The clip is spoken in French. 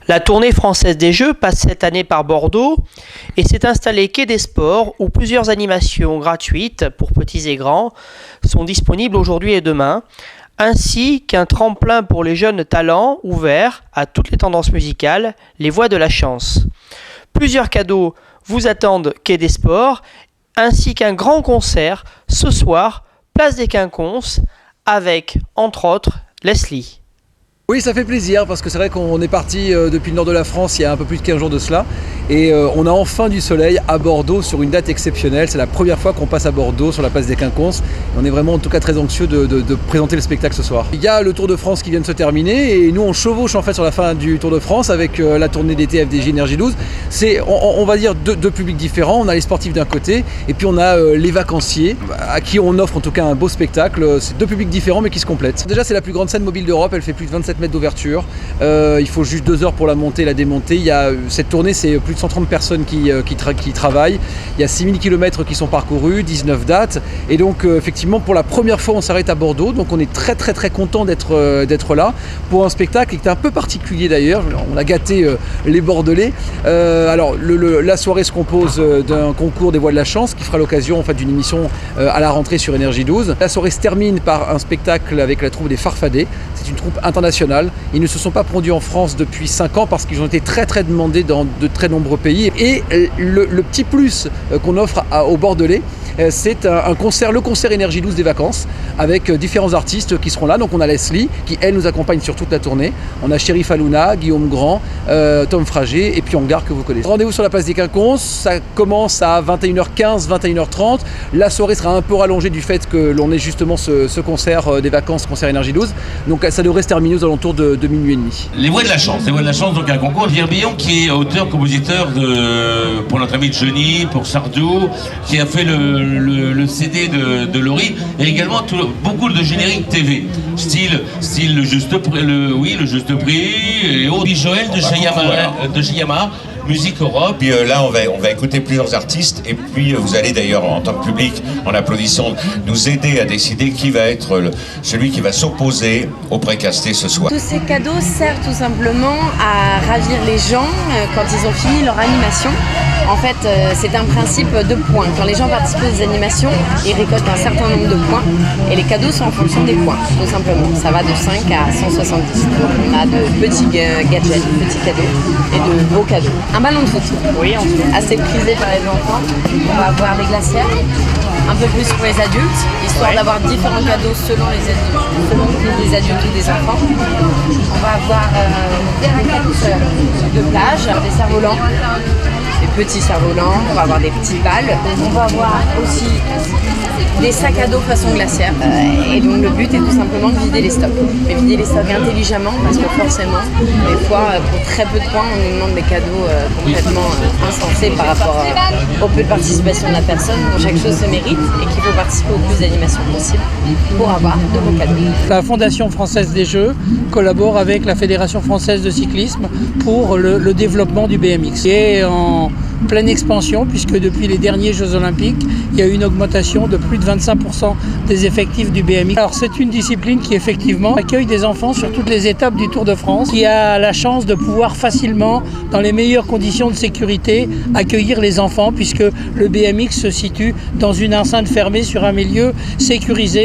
La tournée française des Jeux passe cette année par Bordeaux et s'est installée quai des Sports où plusieurs animations gratuites pour petits et grands sont disponibles aujourd'hui et demain, ainsi qu'un tremplin pour les jeunes talents ouvert à toutes les tendances musicales, les voix de la chance. Plusieurs cadeaux vous attendent quai des Sports, ainsi qu'un grand concert ce soir, place des Quinconces, avec, entre autres, Leslie. Oui, ça fait plaisir parce que c'est vrai qu'on est parti depuis le nord de la France il y a un peu plus de 15 jours de cela et on a enfin du soleil à Bordeaux sur une date exceptionnelle. C'est la première fois qu'on passe à Bordeaux sur la place des Quinconces et on est vraiment en tout cas très anxieux de présenter le spectacle ce soir. Il y a le Tour de France qui vient de se terminer et nous on chevauche en fait sur la fin du Tour de France avec la tournée d'été FDJ Énergie 12. C'est on va dire deux publics différents. On a les sportifs d'un côté et puis on a les vacanciers à qui on offre en tout cas un beau spectacle. C'est deux publics différents mais qui se complètent. Déjà c'est la plus grande scène mobile d'Europe, elle fait plus de 27 mètres d'ouverture. Il faut juste 2 heures pour la monter et la démonter. Cette tournée, c'est plus de 130 personnes qui travaillent. Il y a 6000 km qui sont parcourus, 19 dates. Et donc, effectivement, pour la première fois, on s'arrête à Bordeaux. Donc, on est très, très, très content d'être là pour un spectacle qui est un peu particulier d'ailleurs. On a gâté les Bordelais. Alors, la soirée se compose d'un concours des voix de la chance qui fera l'occasion en fait, d'une émission à la rentrée sur Énergie 12. La soirée se termine par un spectacle avec la troupe des Farfadets. C'est une troupe internationale. Ils ne se sont pas produits en France depuis 5 ans parce qu'ils ont été très très demandés dans de très nombreux pays. Et le petit plus qu'on offre aux Bordelais, c'est le concert Énergie 12 des vacances avec différents artistes qui seront là. Donc on a Leslie qui elle nous accompagne sur toute la tournée. On a Chérif Alouna, Guillaume Grand, Tom Frager et puis Hangar que vous connaissez. Rendez-vous sur la place des Quinconces, ça commence à 21h15, 21h30. La soirée sera un peu rallongée du fait que l'on ait justement ce concert des vacances, concert Énergie 12. Donc ça devrait se terminer aux alentours de minuit et demi. Les voix de la chance, donc un concours. Pierre Billon qui est auteur-compositeur pour notre ami Johnny, pour Sardou, qui a fait le CD de Laurie et également beaucoup de génériques TV, style le Juste Prix et autres. Joël de Chayama. Musique Europe. Puis là, on va écouter plusieurs artistes et puis vous allez d'ailleurs en tant que public, en applaudissant, nous aider à décider qui va être celui qui va s'opposer au précasté ce soir. Tous ces cadeaux servent tout simplement à ravir les gens quand ils ont fini leur animation. En fait, c'est un principe de points. Quand les gens participent aux animations, ils récoltent un certain nombre de points et les cadeaux sont en fonction des points, tout simplement. Ça va de 5 à 170. Donc on a de petits gadgets, de petits cadeaux et de beaux cadeaux. Un ballon de foot, oui, assez prisé par les enfants. On va avoir des glacières, un peu plus pour les adultes, histoire d'avoir différents cadeaux selon les adultes ou des enfants. On va avoir des raquettes de plage, des cerfs-volants, des petits cerfs-volants, on va avoir des petites balles. On va avoir aussi des sacs à dos façon glaciaire. Et donc le but est tout simplement de vider les stocks. Mais vider les stocks intelligemment parce que forcément, des fois, pour très peu de points, on nous demande des cadeaux complètement insensés par rapport au peu de participation de la personne. Donc chaque chose se mérite et qu'il faut participer au plus d'animations possible pour avoir de beaux cadeaux. La Fondation française des Jeux collabore avec la Fédération française de cyclisme pour le développement du BMX. Qui est en pleine expansion puisque depuis les derniers Jeux Olympiques, il y a eu une augmentation de plus de 25% des effectifs du BMX. Alors c'est une discipline qui effectivement accueille des enfants sur toutes les étapes du Tour de France, qui a la chance de pouvoir facilement, dans les meilleures conditions de sécurité, accueillir les enfants puisque le BMX se situe dans une enceinte fermée sur un milieu sécurisé.